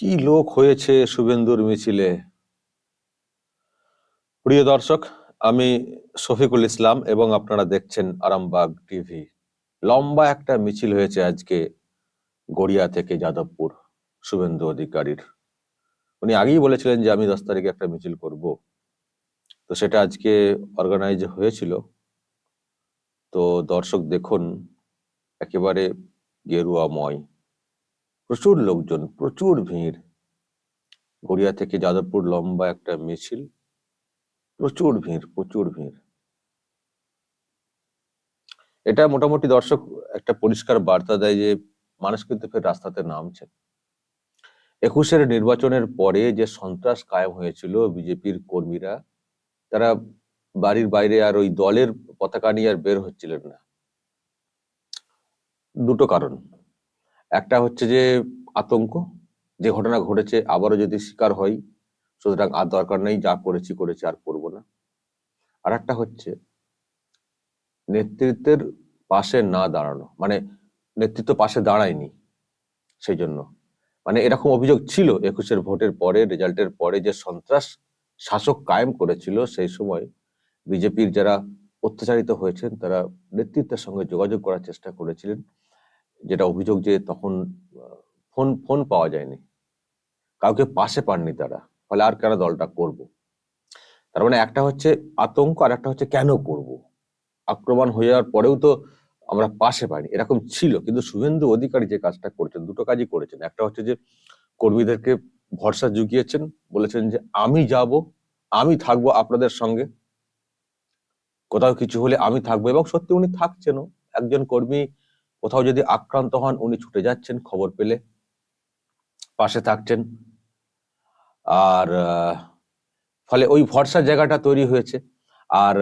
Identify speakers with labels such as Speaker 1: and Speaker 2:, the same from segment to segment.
Speaker 1: কি লোক হয়েছে শুভেন্দুর মিছিলে। প্রিয় দর্শক, আমি শফিকুল ইসলাম এবং আপনারা দেখছেন আরামবাগ টিভি। লম্বা একটা মিছিল হয়েছে আজকে গড়িয়া থেকে যাদবপুর শুভেন্দু অধিকারীর। উনি আগেই বলেছিলেন যে আমি 10 তারিখে একটা মিছিল করব, তো সেটা আজকে অর্গানাইজ হয়েছিল। তো দর্শক দেখুন, একেবারে গেরুয়াময়, প্রচুর লোকজন, প্রচুর ভিড়। গড়িয়া থেকে যাদবপুর লম্বা একটা মিছিল, প্রচুর ভিড়, প্রচুর ভিড়। এটা মোটামুটি দর্শক একটা পরিষ্কার বার্তা দেয় যে মানুষ কিন্তু ফের রাস্তাতে নামছে। 21-এর নির্বাচনের পরে যে সন্ত্রাস কায়েম হয়েছিল, বিজেপির কর্মীরা তারা বাড়ির বাইরে আর ওই দলের পতাকা নিয়ে আর বের হচ্ছিলেন না। দুটো কারণ, একটা হচ্ছে যে আতঙ্ক, যে ঘটনা ঘটেছে আবারও যদি শিকার হয়, সুতরাং আর দরকার নেই, যা করেছি করেছি, আর করবো না। আর একটা হচ্ছে নেতৃত্বের পাশে না দাঁড়ানো, মানে নেতৃত্ব পাশে দাঁড়ায়নি, সেই জন্য। মানে এরকম অভিযোগ ছিল 21-এর ভোটের পরে, রেজাল্টের পরে, যে সন্ত্রাস শাসক কায়েম করেছিল। সেই সময় বিজেপির যারা অত্যাচারিত হয়েছেন তারা নেতৃত্বের সঙ্গে যোগাযোগ করার চেষ্টা করেছিলেন, যেটা অভিযোগ যে তখন ফোন ফোন পাওয়া যায়নি, কাউকে পাশে পাননি তারা, ফলে আর কেন দলটা করব। তার মানে একটা হচ্ছে আতঙ্ক, আর একটা হচ্ছে কেন করব। আক্রমণ হয়ে যাওয়ার পরেও তো আমরা পাশে পাইনি, এরকম ছিল। কিন্তু শুভেন্দু অধিকারী যে কাজটা করেছেন, দুটো কাজই করেছেন। একটা হচ্ছে যে কর্মীদেরকে ভরসা জুগিয়েছেন, বলেছেন যে আমি যাব, আমি থাকবো আপনাদের সঙ্গে, কোথাও কিছু হলে আমি থাকবো। এবং সত্যি উনি থাকছেনও। একজন কর্মী কোথাও যদি আক্রান্ত হন, উনি ছুটে যাচ্ছেন, খবর পেলে পাশে থাকছেন। আর ফলে ওই ভরসার জায়গাটা তৈরি হয়েছে। আর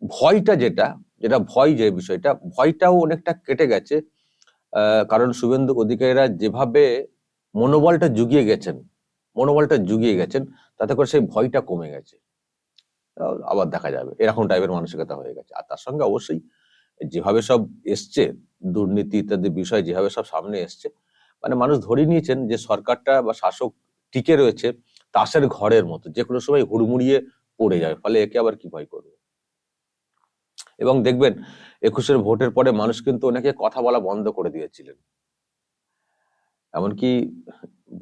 Speaker 1: ভয়টা যেটা যেটা ভয়, যে বিষয়টা, ভয়টাও অনেকটা কেটে গেছে। কারণ শুভেন্দু অধিকারীরা যেভাবে মনোবলটা জুগিয়ে গেছেন, তাতে করে সেই ভয়টা কমে গেছে। আবার দেখা যাবে, এরকম টাইপের মানসিকতা হয়ে গেছে। আর তার সঙ্গে অবশ্যই যেভাবে সব এসছে, দুর্নীতি ইত্যাদি বিষয় যেভাবে সব সামনে এসছে, মানে মানুষ ধরে নিয়েছেন যে সরকারটা বা শাসক টিকে রয়েছে তাসের ঘরের মতো, যে কোনো সময় হুড়মুড়িয়ে পড়ে যাবে। ফলে একে আবার কি ভয় করবে। এবং দেখবেন 21-এর ভোটের পরে মানুষ কিন্তু অনেকে কথা বলা বন্ধ করে দিয়েছিলেন। এমনকি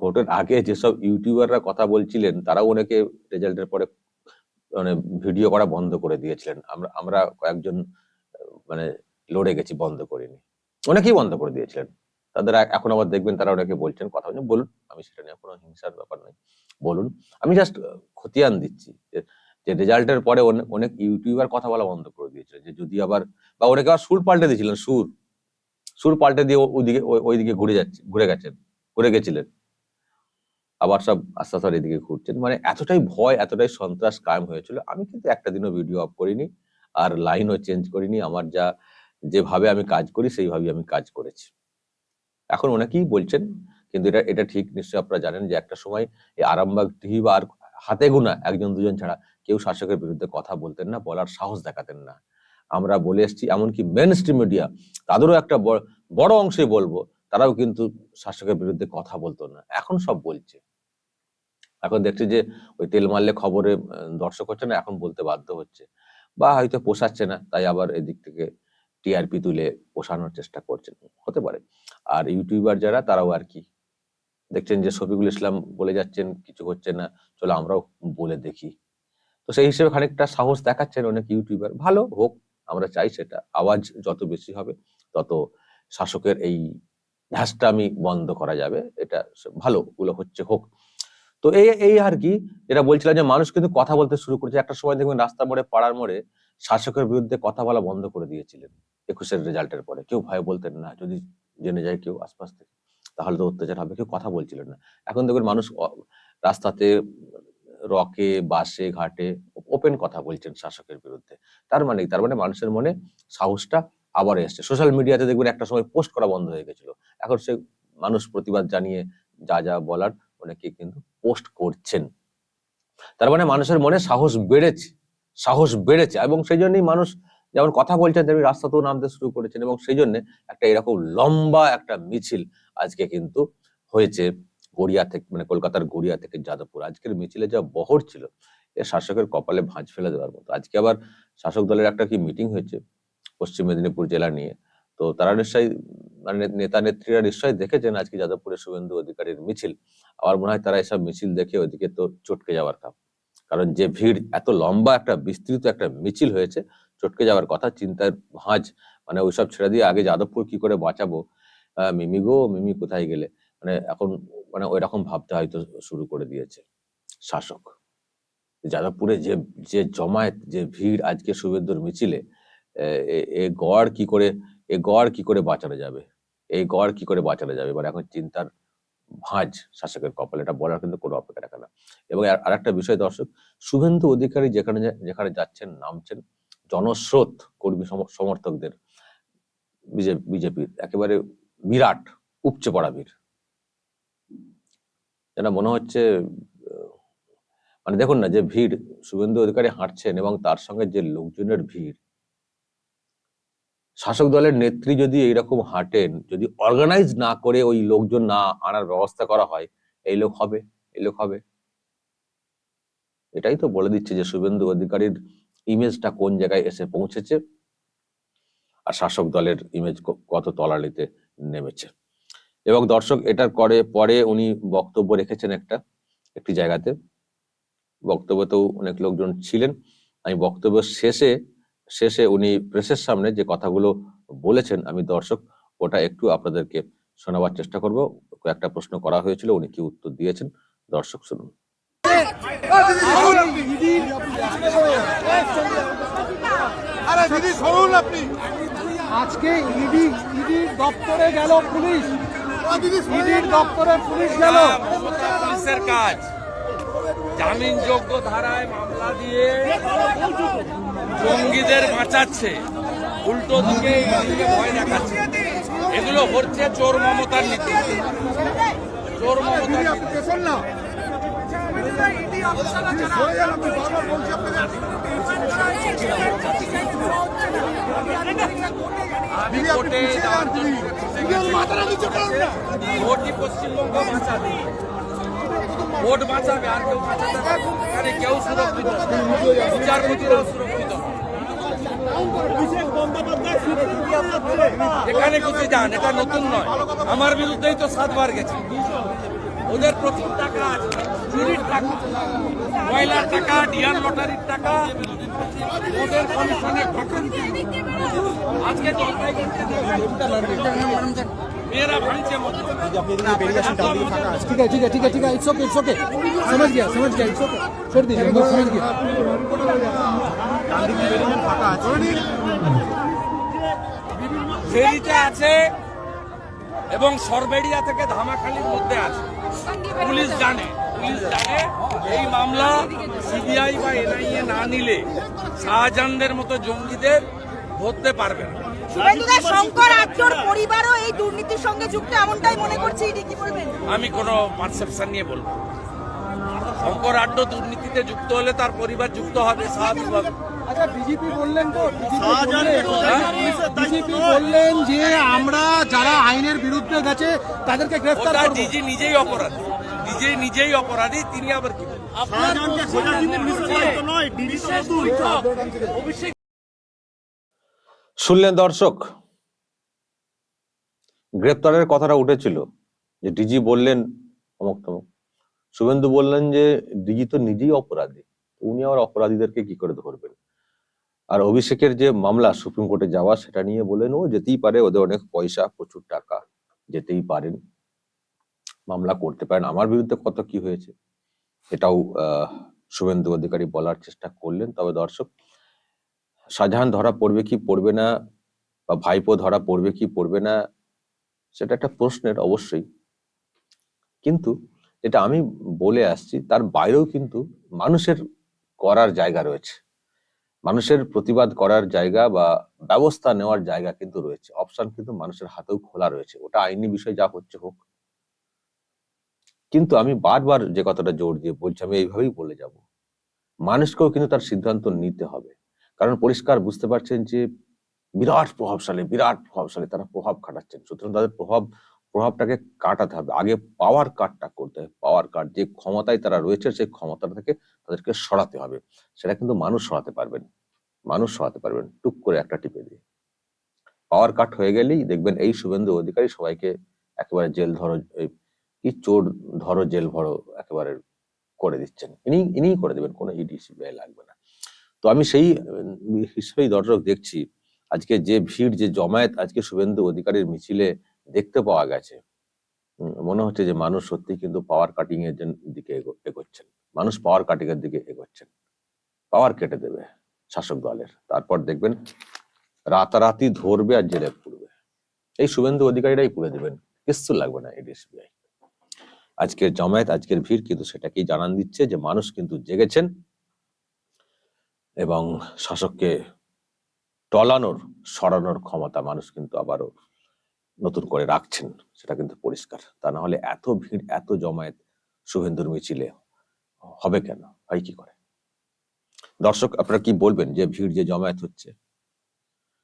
Speaker 1: ভোটের আগে যেসব ইউটিউবাররা কথা বলছিলেন, তারাও অনেকে রেজাল্টের পরে মানে ভিডিও করা বন্ধ করে দিয়েছিলেন। আমরা আমরা কয়েকজন মানে লড়ে গেছি, বন্ধ করিনি, অনেকেই বন্ধ করে দিয়েছিলেন। তাদের এখন আবার দেখবেন তারা অনেকে বলছেন, কথা বলছেন, বলুন, আমি সেটা নিয়ে কোনো হিংসার ব্যাপার নয়, বলুন। আমি জাস্ট খতিয়ান দিচ্ছি যে রেজাল্টের পরে অনেক ইউটিউবার কথা বলা বন্ধ করে দিয়েছিলেন, যে যদি আবার, বা অনেকে আবার সুর পাল্টে দিয়েছিলেন, সুর পাল্টে দিয়ে ওইদিকে ঘুরে গেছিলেন, আবার সব আস্তে আস্তে এদিকে ঘুরছেন। মানে এতটাই ভয়, এতটাই সন্ত্রাস কায়েম হয়েছিল। আমি কিন্তু একটা দিনও ভিডিও অফ করিনি, আর লাইনও চেঞ্জ করিনি। আমার যেভাবে আমি কাজ করি সেইভাবেই আমি কাজ করেছি। এখন অনেকেই বলছেন, কিন্তু এটা এটা ঠিক, নিশ্চয়ই আপনারা জানেন যে একটা সময় এই আরামবাগ টিভি বা আর হাতে গোনা একজন দুজন ছাড়া কেউ শাসকের বিরুদ্ধে কথা বলতেন না, বলার সাহস দেখাতেন না। আমরা বলে এসেছি, এমনকি মেন স্ট্রিম মিডিয়া, তাদেরও একটা বড় অংশে বলবো, তারাও কিন্তু শাসকের বিরুদ্ধে কথা বলতো না। এখন সব বলছে। এখন দেখছি যে ওই তেল মারলে খবরে দর্শক হচ্ছে না, এখন বলতে বাধ্য হচ্ছে, বা হয়তো পোষাচ্ছে না, তাই আবার এদিক থেকে টিআরপি তুলে পোষানোর চেষ্টা করছেন, হতে পারে। আর ইউটিউবার যারা, তারাও আর কি দেখছেন যে শফিকুল ইসলাম বলে যাচ্ছেন, কিছু হচ্ছে না, চলো আমরাও বলে দেখি। তো সেই হিসেবে খানিকটা সাহস দেখাচ্ছেন অনেক ইউটিউবার। ভালো হোক, আমরা চাই সেটা। আওয়াজ যত বেশি হবে, তত শাসকের এই ধ্যাসটামি বন্ধ করা যাবে। এটা ভালো, ওগুলো হচ্ছে, হোক। তো এই এই আর কি, যেটা বলছিলাম, যে মানুষ কিন্তু কথা বলতে শুরু করেছে। একটা সময় দেখবেন রাস্তার মোড়ে, পাড়ার মোড়ে শাসকের বিরুদ্ধে কথা বলা বন্ধ করে দিয়েছিলেন 21-এর রেজাল্টের পরে। কেউ ভয়ে বলতেন না, যদি জেনে যায় কেউ আশপাশ থেকে তাহলে তো অত্যাচার হবে, কেউ কথা বলছিলেন না। এখন দেখবেন মানুষ রাস্তাতে, রকে, বাসে, ঘাটে ওপেন কথা বলছেন শাসকের বিরুদ্ধে। তার মানে মানুষের মনে সাহসটা আবার এসছে। সোশ্যাল মিডিয়াতে দেখবেন একটা সময় পোস্ট করা বন্ধ হয়ে গেছিল, এখন সে মানুষ প্রতিবাদ জানিয়ে যা যা বলার অনেকে কিন্তু পোস্ট করছেন। তার মানে মানুষের মনে সাহস বেড়েছে এবং সেই জন্যই মানুষ যেমন কথা বলছেন, তেমনি রাস্তাতেও নামতে শুরু করেছেন। এবং সেই জন্য একটা এরকম লম্বা একটা মিছিল আজকে কিন্তু হয়েছে গড়িয়া থেকে, মানে কলকাতার গড়িয়া থেকে যাদবপুর। আজকের মিছিলে যা বহর ছিল, এ শাসকের কপালে ভাঁজ ফেলে দেওয়ার মতো। আজকে আবার শাসক দলের একটা কি মিটিং হয়েছে পশ্চিম মেদিনীপুর জেলা নিয়ে, তো তারা নিশ্চয়ই মানে নেতা নেত্রীরা নিশ্চয়ই দেখেছেন আজকে যাদবপুরে শুভেন্দু অধিকারীর মিছিল। আমার মনে হয় তারা এসব মিছিল দেখে ওইদিকে তো চটকে যাওয়ার কাম, কারণ যে ভিড়, এত লম্বা একটা বিস্তৃত একটা মিছিল হয়েছে, চটকে যাওয়ার কথা। চিন্তার ভাঁজ, মানে ওইসব ছেড়ে দিয়ে আগে যাদবপুর কি করে বাঁচাবো, মিমি গো মিমি কোথায় গেলে, মানে এখন মানে ওই রকম ভাবতে হয়তো শুরু করে দিয়েছে শাসক। যাদবপুরে যে যে জমায়েত, যে ভিড় আজকে শুভেন্দুর মিছিলে, এ গড় কি করে, এ গড় কি করে বাঁচানো যাবে, এই গড় কি করে বাঁচানো যাবে, মানে এখন চিন্তার ভাঁজ শাসকের কপালে, এটা বলার কিন্তু কোনো অপেক্ষা রাখে না। এবং আরেকটা বিষয় দর্শক, শুভেন্দু অধিকারী যেখানে যেখানে যাচ্ছেন, নামছেন, জনস্রোত কর্মী সমর্থকদের বিজেপির একেবারে বিরাট উপচে পড়া ভিড়, যেন মনে হচ্ছে মানে দেখুন না যে ভিড়, শুভেন্দু অধিকারী হাঁটছেন এবং তার সঙ্গে যে লোকজনের ভিড়। শাসক দলের নেত্রী যদি এইরকম হাঁটেন, যদি অর্গানাইজ না করে ওই লোকজন না আনার ব্যবস্থা করা হয়, এই লোক হবে, এই লোক হবে। এটাই তো বলে দিচ্ছে যে শুভেন্দু অধিকারীর ইমেজটা কোন জায়গায় এসে পৌঁছেছে আর শাসক দলের ইমেজ কত তলানিতে নেমেছে। এবং দর্শক এটার পরে উনি বক্তব্য রেখেছেন একটি জায়গাতে, বক্তব্যতেও অনেক লোকজন ছিলেন। আমি বক্তব্য শেষে উনি প্রেসের সামনে যে কথাগুলো বলেছেন, আমি দর্শক ওটা একটু আপনাদেরকে শোনাবার চেষ্টা করব। কয়েকটা প্রশ্ন করা হয়েছিল, উনি কি উত্তর দিয়েছেন, দর্শক শুনুন।
Speaker 2: আজকে ইডি দপ্তরে গেল পুলিশ, ইডির দপ্তরে পুলিশ গেল।
Speaker 3: পুলিশের কাজ জামিনযোগ্য ধারায় মামলা দিয়ে জঙ্গিদের বাঁচাচ্ছে, উল্টো দিকে ইডিকে ভয় দেখাচ্ছে। এগুলো হচ্ছে চোর মমতার নীতি, চোর মমতার নীতি। আমি কোর্টে যাওয়ার জন্য ভোটই পশ্চিমবঙ্গ বাঁচাবে, ভোট বাঁচাবে, আর কেউ বাঁচাতে পারবে না। এখানে কেউ সুরক্ষিত, বিচারপতিরাও সুরক্ষিত। এখানে কিছু যান, এটা নতুন নয়, আমার বিরুদ্ধেই তো 7 বার গেছে। ওদের প্রচুর টাকা আছে, চুরির টাকা, ময়লার টাকা, ডিয়ার লটারির টাকা, ওদের কমিশনে আজকে মেয়েরা ভাঙছে মতো।
Speaker 2: ठीक है इट्स ओके समझ गया इट्स ओके छोड़ दीजिए, मैं समझ गया।
Speaker 3: ফেরিতে আছে এবং সরবেড়িয়া থেকে ধামাখালির মধ্যে আছে। পুলিশ জানে এই মামলা সিবিআই বা এনআইএ না নিলে শাহজাহানদের মতো জঙ্গিদের ধরতে পারবে না।
Speaker 4: শঙ্কর আড্ডর পরিবারও এই দুর্নীতির সঙ্গে যুক্ত, এমনটাই মনে করছি ইডি, কি বলবেন?
Speaker 3: আমি কোনো পারসেপশন নিয়ে বলবো, শঙ্কর আড্ড দুর্নীতিতে যুক্ত হলে তার পরিবার যুক্ত হবে স্বাভাবিকভাবে।
Speaker 2: আচ্ছা, ডিজিপি বললেন যে আমরা যারা আইনের বিরুদ্ধে গেছে তাদেরকে গ্রেফতার করব।
Speaker 3: ডিজি নিজেই অপরাধী, তিনি আবার কি?
Speaker 1: শুনলেন দর্শক, গ্রেপ্তারের কথাটা উঠেছিল যে ডিজি বললেন অমুক তমুক, শুভেন্দু বললেন যে ডিজি তো নিজেই অপরাধী, উনি আবার অপরাধীদেরকে কি করে ধরবেন। আর অভিষেকের যে মামলা সুপ্রিম কোর্টে যাওয়া, সেটা নিয়ে বলেন ও যেতেই পারে, ওদের অনেক পয়সা, প্রচুর টাকা, যেতেই পারেন, মামলা করতে পারেন, আমার বিরুদ্ধে কত কি হয়েছে এটাও শুভেন্দু অধিকারী বলার চেষ্টা করলেন। তবে দর্শক, শাহজাহান ধরা পড়বে কি পড়বে না, বা ভাইপো ধরা পড়বে কি পড়বে না, সেটা একটা প্রশ্নের অবশ্যই, কিন্তু এটা আমি বলে আসছি, তার বাইরেও কিন্তু মানুষের করার জায়গা রয়েছে, মানুষের প্রতিবাদ করার জায়গা বা ব্যবস্থা নেওয়ার জায়গা কিন্তু রয়েছে, অপশন কিন্তু মানুষের হাতেও খোলা রয়েছে। ওটা আইনি বিষয় যা হচ্ছে হোক, কিন্তু আমি বারবার যে কথাটা জোর দিয়ে বলছি, আমি এইভাবেই বলে যাব, মানুষকেও কিন্তু তার সিদ্ধান্ত নিতে হবে। কারণ পরিষ্কার বুঝতে পারছেন যে বিরাট প্রভাবশালী তারা প্রভাব খাটাচ্ছেন, সুতরাং তাদের প্রভাব প্রভাবটাকে কাটাতে হবে। আগে পাওয়ার কাটটা করতে হবে। পাওয়ার কাট, যে ক্ষমতায় তারা রয়েছে সেই ক্ষমতা থেকে তাদেরকে সরাতে হবে। সেটা কিন্তু মানুষ সরাতে পারবেন, মানুষ সরাতে পারবেন টুক করে একটা টিপে দিয়ে। পাওয়ার কাট হয়ে গেলেই দেখবেন এই শুভেন্দু অধিকারী সবাইকে একেবারে জেল ধরো, কি চোর ধরো জেল ভরো একেবারে করে দিচ্ছেন। ইনিই করে দেবেন, কোনো ইডি সিবিআই লাগবে না। তো আমি সেই হিসেবেই দর্শক দেখছি আজকে যে ভিড়, যে জমায়েত আজকে শুভেন্দু অধিকারীর মিছিলে দেখতে পাওয়া গেছে, মনে হচ্ছে যে মানুষ সত্যি কিন্তু পাওয়ার কাটিং এর দিকে এগোচ্ছেন। মানুষ পাওয়ার কাটিং এর দিকে এগোচ্ছেন। পাওয়ার কেটে দেবে শাসক দলের, তারপর দেখবেন রাতারাতি ধরবে আর জেলে পুরবে। এই শুভেন্দু অধিকারীরাই পুরে দেবেন, কিচ্ছু লাগবে না ইডি সিবিআই। আজকের জমায়েত, আজকের ভিড় কিন্তু সেটাকেই জানান দিচ্ছে যে মানুষ কিন্তু জেগেছেন এবং শাসককে টলানোর, সরানোর ক্ষমতা মানুষ কিন্তু আবারও নতুন করে রাখছেন, সেটা কিন্তু পরিষ্কার। তা না হলে এত ভিড়, এত জমায়েত শুভেন্দুর মিছিলে হবে কেন, হয় কি করে? দর্শক আপনারা কি বলবেন যে ভিড়, যে জমায়েত হচ্ছে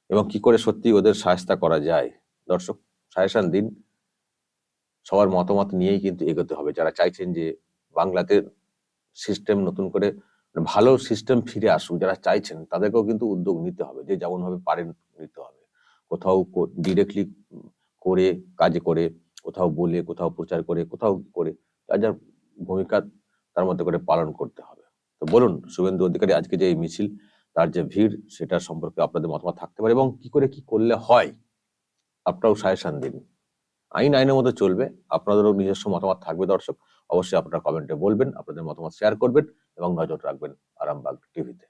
Speaker 1: এবং কি করে সত্যি ওদের সাহায্য করা যায়? দর্শক সাজেশন দিন। সবার মতামত নিয়েই কিন্তু এগোতে হবে। যারা চাইছেন যে বাংলাতে সিস্টেম নতুন করে ভালো সিস্টেম ফিরে আসুক, যারা চাইছেন তাদেরকেও কিন্তু উদ্যোগ নিতে হবে, যে যেমন ভাবে পারেন নিতে হবে। কোথাও ডিরেক্টলি করে, কাজে করে, কোথাও বলে, কোথাও প্রচার করে, কোথাও করে, যার যার ভূমিকা তার মধ্যে করে পালন করতে হবে। তো বলুন, শুভেন্দু অধিকারী আজকে যে এই মিছিল, তার যে ভিড়, সেটা সম্পর্কে আপনাদের মতামত থাকতে পারে এবং কি করে কি করলে হয় আপনারাও সাজেশন দিন। আইন আইনের মতো চলবে, আপনাদেরও নিজস্ব মতামত থাকবে। দর্শক অবশ্যই আপনারা কমেন্টে বলবেন, আপনাদের মতামত শেয়ার করবেন এবং নজর রাখবেন আরামবাগ টিভিতে।